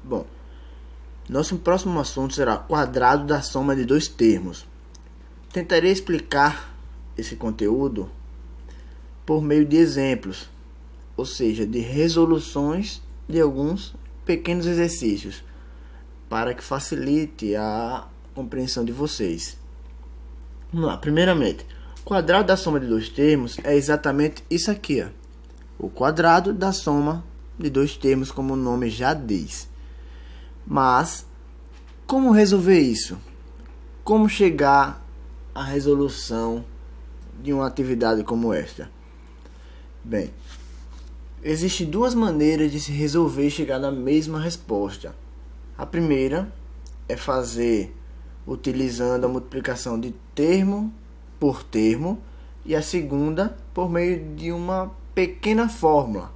Bom, nosso próximo assunto será quadrado da soma de dois termos. Tentarei explicar esse conteúdo por meio de exemplos, ou seja, de resoluções de alguns pequenos exercícios, para que facilite a compreensão de vocês. Vamos lá, primeiramente, o quadrado da soma de dois termos é exatamente isso aqui, ó. O quadrado da soma de dois termos, como o nome já diz. Mas, como resolver isso? Como chegar à resolução de uma atividade como esta? Bem, existem duas maneiras de se resolver e chegar na mesma resposta. A primeira é fazer utilizando a multiplicação de termo por termo, e a segunda por meio de uma pequena fórmula.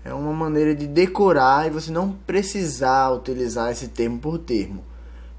É uma maneira de decorar e você não precisar utilizar esse termo por termo.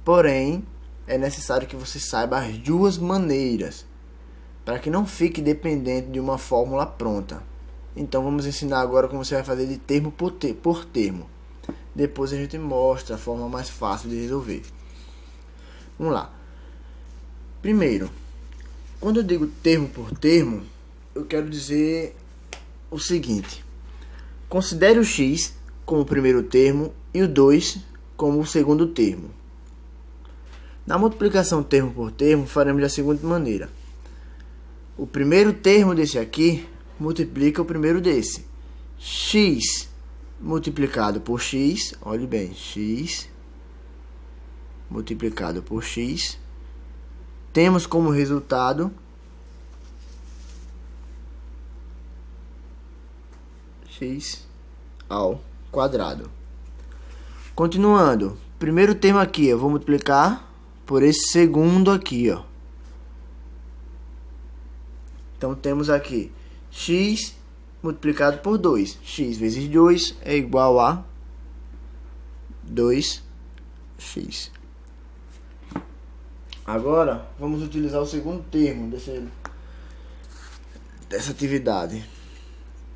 Porém, é necessário que você saiba as duas maneiras, para que não fique dependente de uma fórmula pronta. Então vamos ensinar agora como você vai fazer de termo por termo. Depois a gente mostra a forma mais fácil de resolver. Vamos lá. Primeiro, quando eu digo termo por termo, eu quero dizer o seguinte: considere o x como o primeiro termo e o 2 como o segundo termo. Na multiplicação termo por termo, faremos da seguinte maneira: o primeiro termo desse aqui multiplica o primeiro desse. X multiplicado por x, olhe bem, x multiplicado por x, temos como resultado x ao quadrado. Continuando, primeiro termo aqui, eu vou multiplicar por esse segundo aqui, ó. Então temos aqui x multiplicado por 2. X vezes 2 é igual a 2x. Agora, vamos utilizar o segundo termo dessa atividade.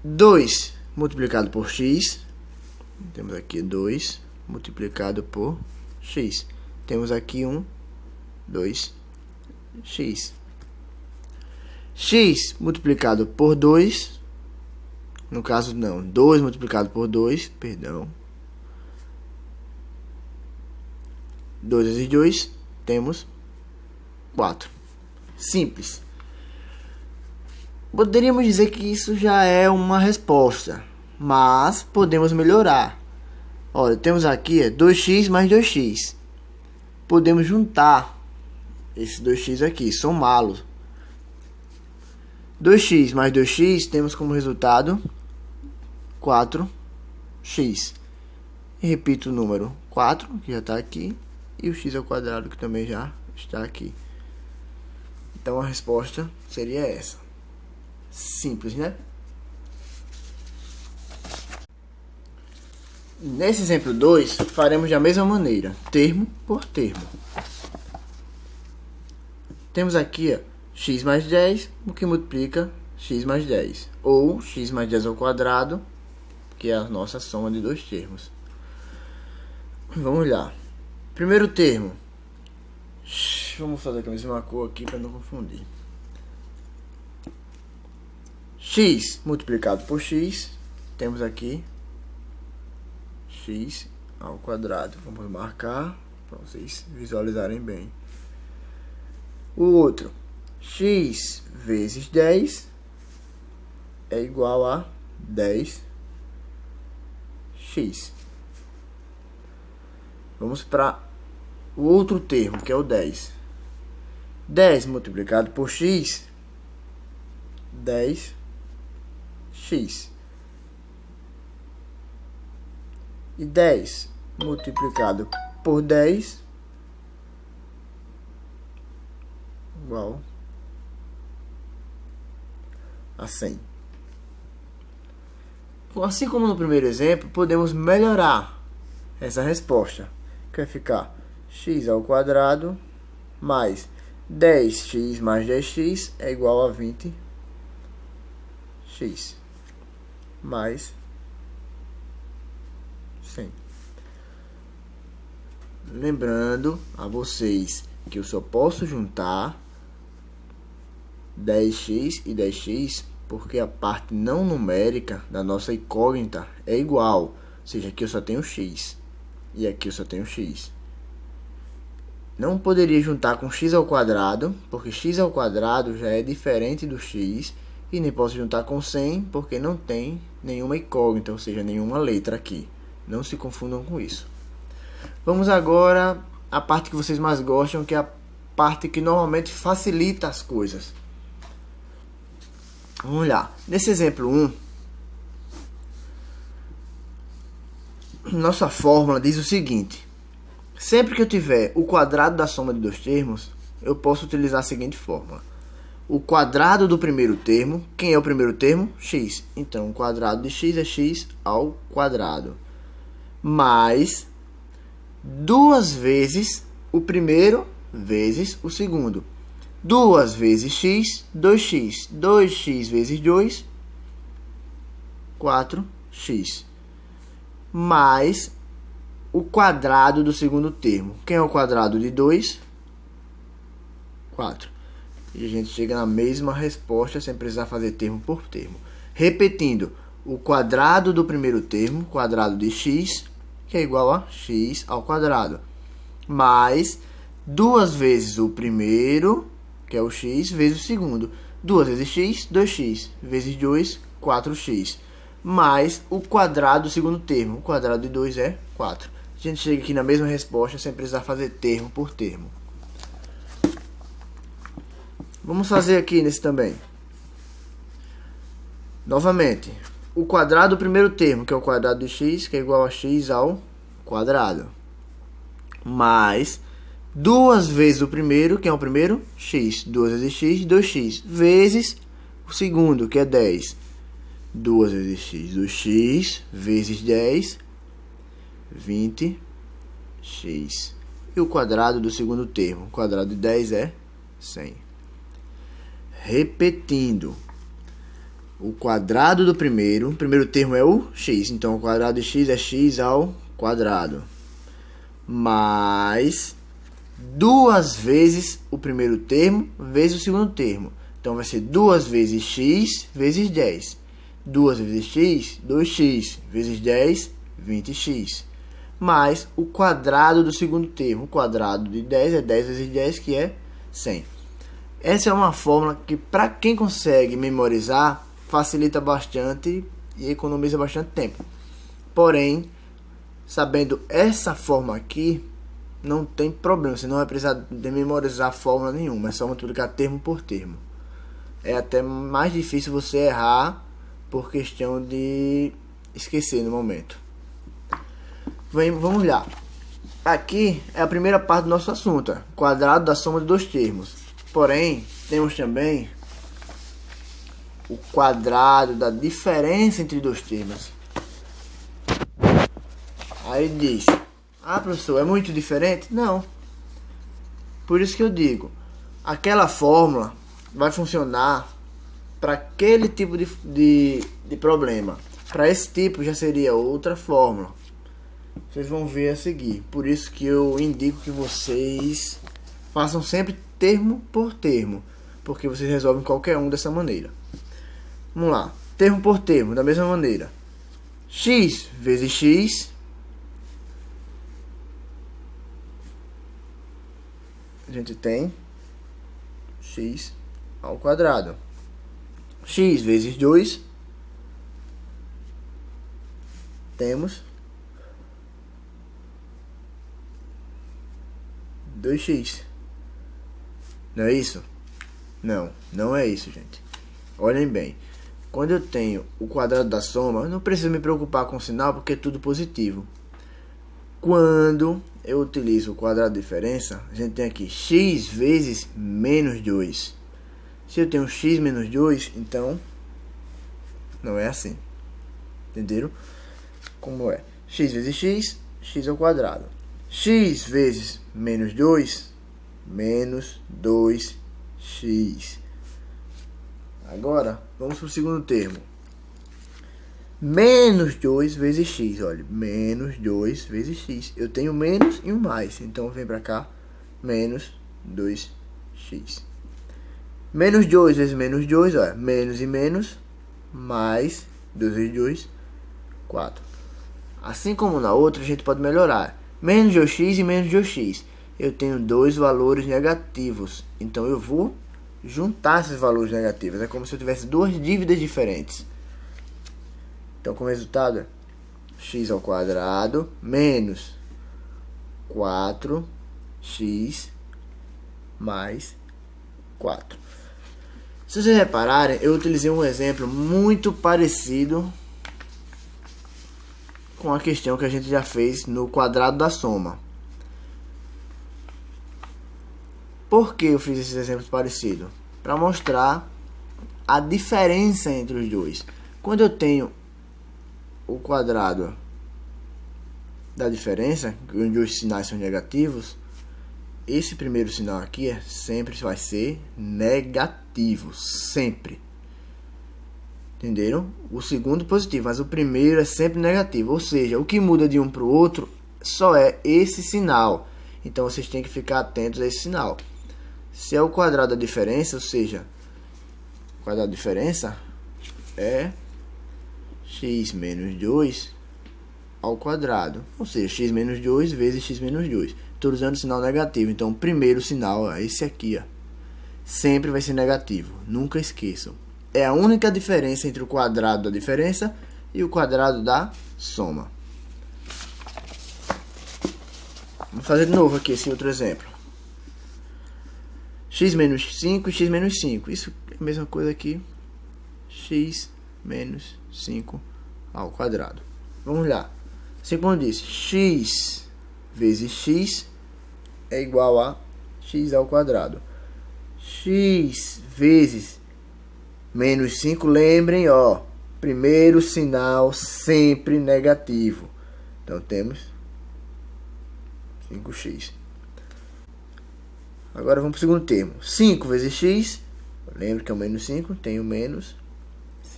2 multiplicado por x. Temos aqui 2 multiplicado por x. Temos aqui 2x. X multiplicado por 2. No caso, não. 2 multiplicado por 2. Perdão. 2 vezes 2. Temos 4. Simples. Poderíamos dizer que isso já é uma resposta, mas podemos melhorar. Olha, temos aqui 2x mais 2x. Podemos juntar esses 2x aqui, somá-los. 2x mais 2x temos como resultado 4x. E repito o número 4, que já está aqui, e o x ao quadrado, que também já está aqui. Então a resposta seria essa. Simples, né? Nesse exemplo 2, faremos da mesma maneira, termo por termo. Temos aqui, ó, x mais 10, o que multiplica x mais 10. Ou x mais 10 ao quadrado, que é a nossa soma de dois termos. Vamos lá. Primeiro termo. Vamos fazer com a mesma cor aqui para não confundir. X multiplicado por x. Temos aqui x ao quadrado. Vamos marcar para vocês visualizarem bem. O outro, x vezes 10 é igual a 10x. Vamos para o outro termo, que é o 10. 10 multiplicado por x, 10x. E 10 multiplicado por 10 igual a 100. Assim como no primeiro exemplo, podemos melhorar essa resposta, que vai ficar x ao quadrado mais 10x mais 10x é igual a 20x x, mais 100. Lembrando a vocês que eu só posso juntar 10x e 10x porque a parte não numérica da nossa incógnita é igual. Ou seja, aqui eu só tenho x e aqui eu só tenho x. Não poderia juntar com x ao quadrado, porque x ao quadrado já é diferente do x. E nem posso juntar com 100, porque não tem nenhuma incógnita, ou seja, nenhuma letra aqui. Não se confundam com isso. Vamos agora à parte que vocês mais gostam, que é a parte que normalmente facilita as coisas. Vamos lá. Nesse exemplo 1, nossa fórmula diz o seguinte. Sempre que eu tiver o quadrado da soma de dois termos, eu posso utilizar a seguinte fórmula. O quadrado do primeiro termo, quem é o primeiro termo? X. Então, o quadrado de x é x ao quadrado. Mais 2 vezes o primeiro vezes o segundo. 2 vezes x, 2x. 2x vezes 2, 4x. Mais o quadrado do segundo termo. Quem é o quadrado de 2? 4. E a gente chega na mesma resposta sem precisar fazer termo por termo. Repetindo, o quadrado do primeiro termo, quadrado de x, que é igual a x ao quadrado. Mais 2 vezes o primeiro, que é o x, vezes o segundo. 2 vezes x, 2x. Vezes 2, 4x. Mais o quadrado do segundo termo. O quadrado de 2 é 4. A gente chega aqui na mesma resposta sem precisar fazer termo por termo. Vamos fazer aqui nesse também. Novamente, o quadrado do primeiro termo, que é o quadrado de x, que é igual a x ao quadrado. Mais 2 vezes o primeiro, que é o primeiro, x. 2 vezes x, 2x. Vezes o segundo, que é 10. 2 vezes x, 2x. Vezes 10, 20x. E o quadrado do segundo termo. O quadrado de 10 é 100. Repetindo, o quadrado do primeiro termo é o x, então o quadrado de x é x ao quadrado, mais 2 vezes o primeiro termo vezes o segundo termo, então vai ser 2 vezes x vezes 10, 2 vezes x, 2x, vezes 10, 20x, mais o quadrado do segundo termo, o quadrado de 10 é 10 vezes 10, que é 100. Essa é uma fórmula que, para quem consegue memorizar, facilita bastante e economiza bastante tempo. Porém, sabendo essa fórmula aqui, não tem problema. Você não vai precisar de memorizar fórmula nenhuma. É só multiplicar termo por termo. É até mais difícil você errar por questão de esquecer no momento. Vamos lá. Aqui é a primeira parte do nosso assunto. Quadrado da soma de dois termos. Porém, temos também o quadrado da diferença entre dois termos. Aí diz, professor, é muito diferente? Não. Por isso que eu digo, aquela fórmula vai funcionar para aquele tipo de problema. Para esse tipo já seria outra fórmula. Vocês vão ver a seguir. Por isso que eu indico que vocês façam sempre termo por termo, porque vocês resolvem qualquer um dessa maneira. Vamos lá, termo por termo, da mesma maneira. X vezes x, a gente tem x ao quadrado. X vezes 2, temos 2x. Não é isso? Não, não é isso, gente. Olhem bem. Quando eu tenho o quadrado da soma, eu não preciso me preocupar com o sinal, porque é tudo positivo. Quando eu utilizo o quadrado de diferença, a gente tem aqui x vezes menos 2. Se eu tenho x menos 2, então não é assim. Entenderam? Como é? X vezes x, x ao quadrado. X vezes menos 2, menos 2x. Agora, vamos para o segundo termo. Menos 2 vezes x, olha, menos 2 vezes x. Eu tenho menos e um mais, então vem para cá, menos 2x. Menos 2 vezes menos 2, olha, menos e menos, mais 2 vezes 2, 4. Assim como na outra, a gente pode melhorar. Menos 2x e menos 2x. Eu tenho dois valores negativos, então eu vou juntar esses valores negativos. É como se eu tivesse duas dívidas diferentes. Então, como resultado, é x ao quadrado menos 4x mais 4. Se vocês repararem, eu utilizei um exemplo muito parecido com a questão que a gente já fez no quadrado da soma. Por que eu fiz esses exemplos parecidos? Para mostrar a diferença entre os dois. Quando eu tenho o quadrado da diferença, onde os sinais são negativos, esse primeiro sinal aqui sempre vai ser negativo, sempre. Entenderam? O segundo positivo, mas o primeiro é sempre negativo. Ou seja, o que muda de um para o outro só é esse sinal. Então vocês têm que ficar atentos a esse sinal. Se é o quadrado da diferença, ou seja, o quadrado da diferença é x menos 2 ao quadrado. Ou seja, x menos 2 vezes x menos 2. Estou usando o sinal negativo. Então, o primeiro sinal é esse aqui. Ó. Sempre vai ser negativo. Nunca esqueçam. É a única diferença entre o quadrado da diferença e o quadrado da soma. Vamos fazer de novo aqui esse outro exemplo. X menos 5 e x menos 5. Isso é a mesma coisa aqui. X menos 5 ao quadrado. Vamos lá. Assim como eu disse, x vezes x é igual a x ao quadrado. X vezes menos 5, lembrem, ó, primeiro sinal sempre negativo. Então temos 5x. Agora vamos para o segundo termo. 5 vezes x, lembra que é o menos 5, tenho menos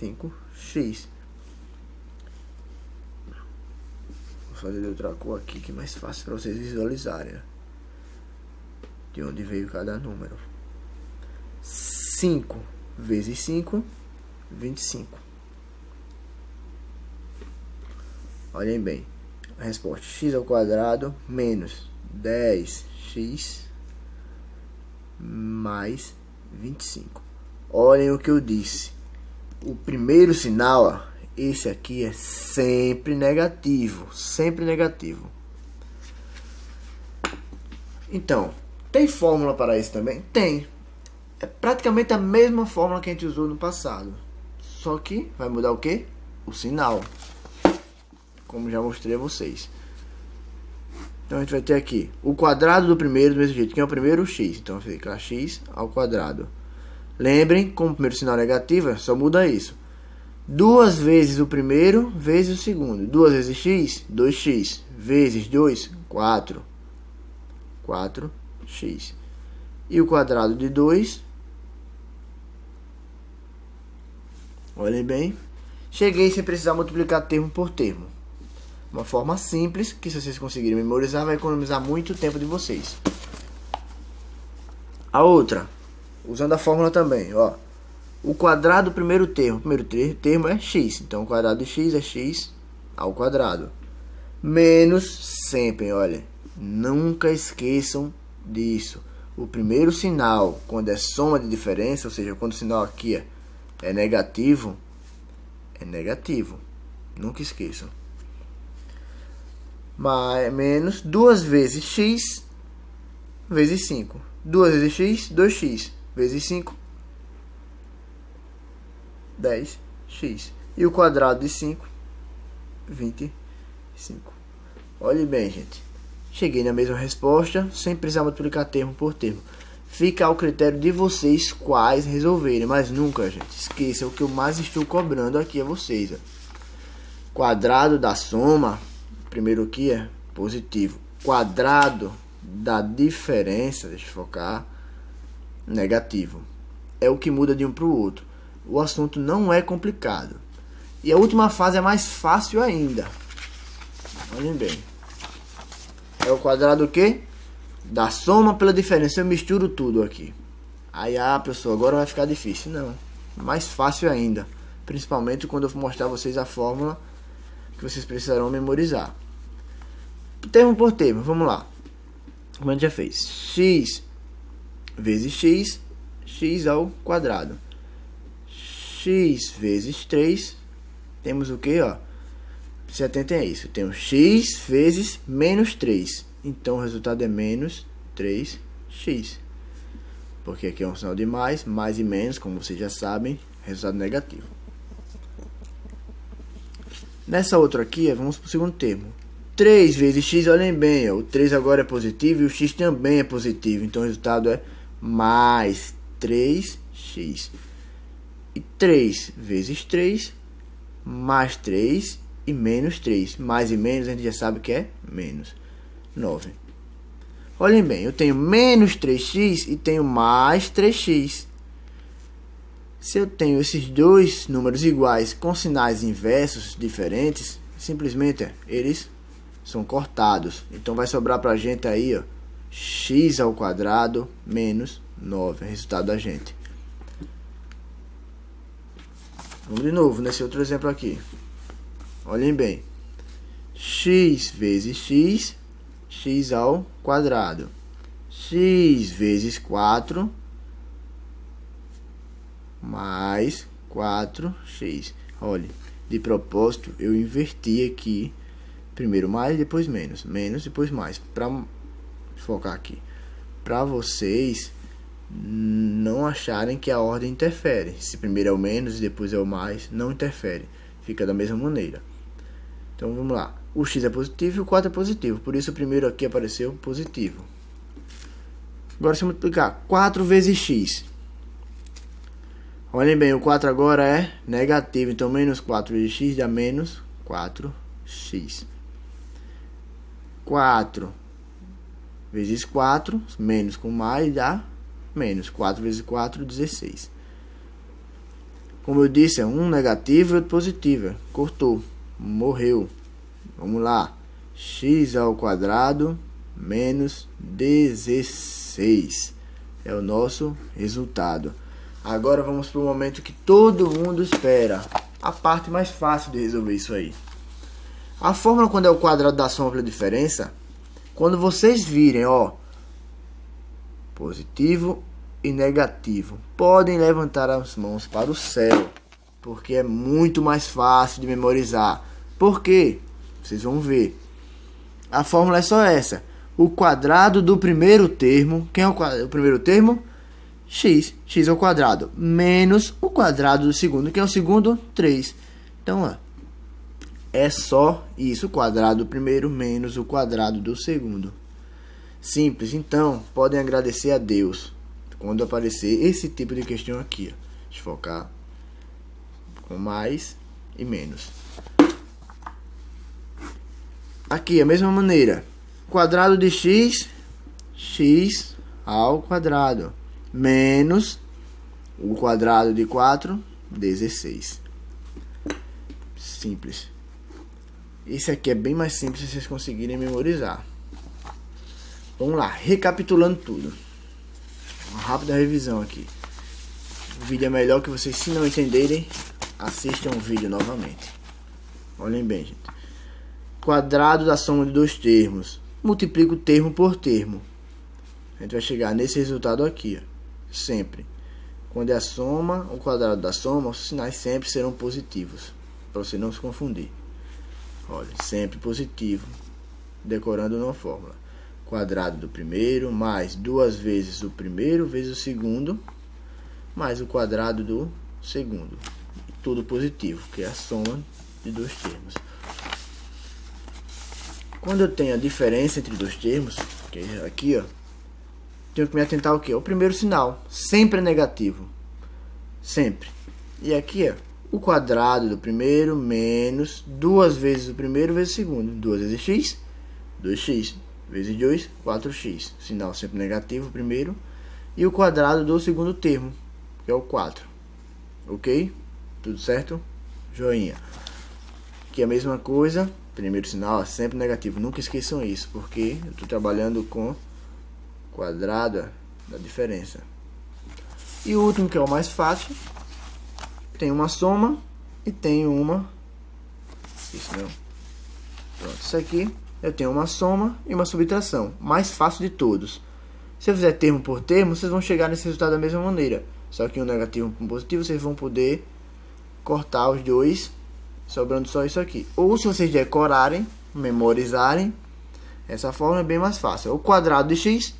5x. Vou fazer de outra cor aqui que é mais fácil para vocês visualizarem, né? De onde veio cada número. 5 vezes 5, 25. Olhem bem. A resposta x ao quadrado menos 10x mais 25. Olhem o que eu disse. O primeiro sinal, ó, esse aqui é sempre negativo. Sempre negativo. Então, tem fórmula para isso também? Tem. É praticamente a mesma fórmula que a gente usou no passado. Só que vai mudar o quê? O sinal. Como já mostrei a vocês. Então a gente vai ter aqui o quadrado do primeiro do mesmo jeito. Quem é o primeiro? O x. Então fica x ao quadrado. Lembrem, como o primeiro sinal negativo, só muda isso. 2 vezes o primeiro vezes o segundo. 2 vezes x, 2x. Vezes 2, 4. 4x. E o quadrado de 2. Olhem bem. Cheguei sem precisar multiplicar termo por termo. Uma forma simples, que se vocês conseguirem memorizar, vai economizar muito tempo de vocês. A outra, usando a fórmula também, ó. O quadrado do primeiro termo. O primeiro termo é x. Então, o quadrado de x é x ao quadrado. Menos sempre, olha. Nunca esqueçam disso. O primeiro sinal, quando é soma de diferença, ou seja, quando o sinal aqui é negativo, é negativo. Nunca esqueçam. Mas menos 2 vezes x vezes 5. 2 vezes x, 2x. Vezes 5, 10x. E o quadrado de 5, 25. Olhe bem, gente. Cheguei na mesma resposta, sem precisar multiplicar termo por termo. Fica ao critério de vocês quais resolverem. Mas nunca, gente, esqueça o que eu mais estou cobrando aqui a vocês. Ó. Quadrado da soma, primeiro aqui é positivo. Quadrado da diferença, deixa eu focar, negativo. É o que muda de um para o outro. O assunto não é complicado. E a última fase é mais fácil ainda. Olhem bem. É o quadrado o quê? Da soma pela diferença. Eu misturo tudo aqui. Aí, professor, agora vai ficar difícil. Não, mais fácil ainda. Principalmente quando eu mostrar a vocês a fórmula que vocês precisarão memorizar. Termo por termo, vamos lá. Como a gente já fez. X vezes x, x ao quadrado. X vezes 3, temos o que, ó? Se atentem a isso. Tem x vezes menos 3. Então, o resultado é menos 3x. Porque aqui é um sinal de mais e menos, como vocês já sabem, resultado negativo. Nessa outra aqui, vamos para o segundo termo. 3 vezes x, olhem bem, ó, o 3 agora é positivo e o x também é positivo. Então, o resultado é mais 3x. E 3 vezes 3, mais 3 e menos 3. Mais e menos, a gente já sabe que é menos 9. Olhem bem, eu tenho menos 3x e tenho mais 3x. Se eu tenho esses dois números iguais com sinais inversos diferentes, simplesmente eles são cortados. Então vai sobrar para a gente aí, ó, x ao quadrado menos 9. É o resultado da gente. Vamos de novo nesse outro exemplo aqui. Olhem bem. X vezes x, x ao quadrado. X vezes 4 mais 4x. Olha, de propósito eu inverti aqui. Primeiro mais, depois menos. Menos, depois mais. Para focar aqui. Para vocês não acharem que a ordem interfere. Se primeiro é o menos e depois é o mais, não interfere. Fica da mesma maneira. Então vamos lá. O x é positivo e o 4 é positivo. Por isso o primeiro aqui apareceu positivo. Agora se eu multiplicar 4 vezes x. Olhem bem, o 4 agora é negativo. Então menos 4 vezes x dá menos 4x. 4 vezes 4, menos com mais dá menos. 4 vezes 4, 16. Como eu disse, é um negativo e outro positivo. Cortou, morreu. Vamos lá. X ao quadrado menos 16. É o nosso resultado. Agora vamos para o momento que todo mundo espera. A parte mais fácil de resolver isso aí. A fórmula quando é o quadrado da soma pela diferença, quando vocês virem, ó, positivo e negativo, podem levantar as mãos para o céu, porque é muito mais fácil de memorizar. Por quê? Vocês vão ver. A fórmula é só essa. O quadrado do primeiro termo, quem é o primeiro termo? X ao quadrado, menos o quadrado do segundo, quem é o segundo? 3. Então, ó, é só isso, o quadrado do primeiro menos o quadrado do segundo. Simples. Então, podem agradecer a Deus quando aparecer esse tipo de questão aqui. Ó. Deixa eu focar com mais e menos. Aqui, a mesma maneira. Quadrado de x, x ao quadrado. Menos o quadrado de 4, 16. Simples. Esse aqui é bem mais simples se vocês conseguirem memorizar. Vamos lá, recapitulando tudo. Uma rápida revisão aqui. O vídeo é melhor que vocês, se não entenderem, assistam o vídeo novamente. Olhem bem, gente. Quadrado da soma de dois termos. Multiplica o termo por termo. A gente vai chegar nesse resultado aqui, ó. Sempre. Quando é a soma, o quadrado da soma, os sinais sempre serão positivos. Para você não se confundir. Olha, sempre positivo. Decorando uma fórmula. Quadrado do primeiro, mais 2 vezes o primeiro, vezes o segundo, mais o quadrado do segundo. Tudo positivo, que é a soma de dois termos. Quando eu tenho a diferença entre dois termos, que é aqui, ó, tenho que me atentar ao que? O primeiro sinal, sempre é negativo. Sempre. E aqui, ó, o quadrado do primeiro menos 2 vezes o primeiro vezes o segundo. 2 vezes x, 2x. Vezes 2, 4x. Sinal sempre negativo, primeiro. E o quadrado do segundo termo, que é o 4. Ok? Tudo certo? joinha. Aqui a mesma coisa, primeiro sinal é sempre negativo, nunca esqueçam isso, porque eu estou trabalhando com quadrado da diferença. E o último, que é o mais fácil, tem uma soma e tem uma... Isso não. Pronto, isso aqui eu tenho uma soma e uma subtração, mais fácil de todos. Se eu fizer termo por termo, vocês vão chegar nesse resultado da mesma maneira. Só que um negativo e um positivo, vocês vão poder cortar os dois, sobrando só isso aqui. Ou se vocês decorarem, memorizarem, essa forma é bem mais fácil. O quadrado de x,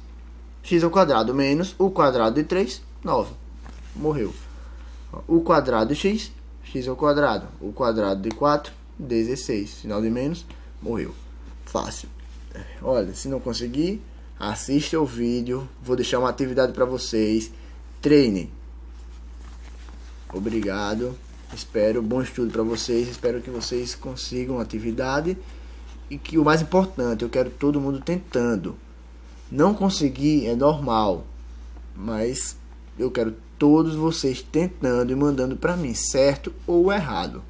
x ao quadrado menos o quadrado de 3, 9. Morreu. O quadrado de x, x ao quadrado. O quadrado de 4, 16. Sinal de menos, morreu. Fácil. Olha, se não conseguir, assista o vídeo. Vou deixar uma atividade para vocês. Treinem. Obrigado. Espero bom estudo para vocês. Espero que vocês consigam a atividade. E que o mais importante, eu quero todo mundo tentando. Não conseguir é normal. Mas eu quero todos vocês tentando e mandando para mim, certo ou errado.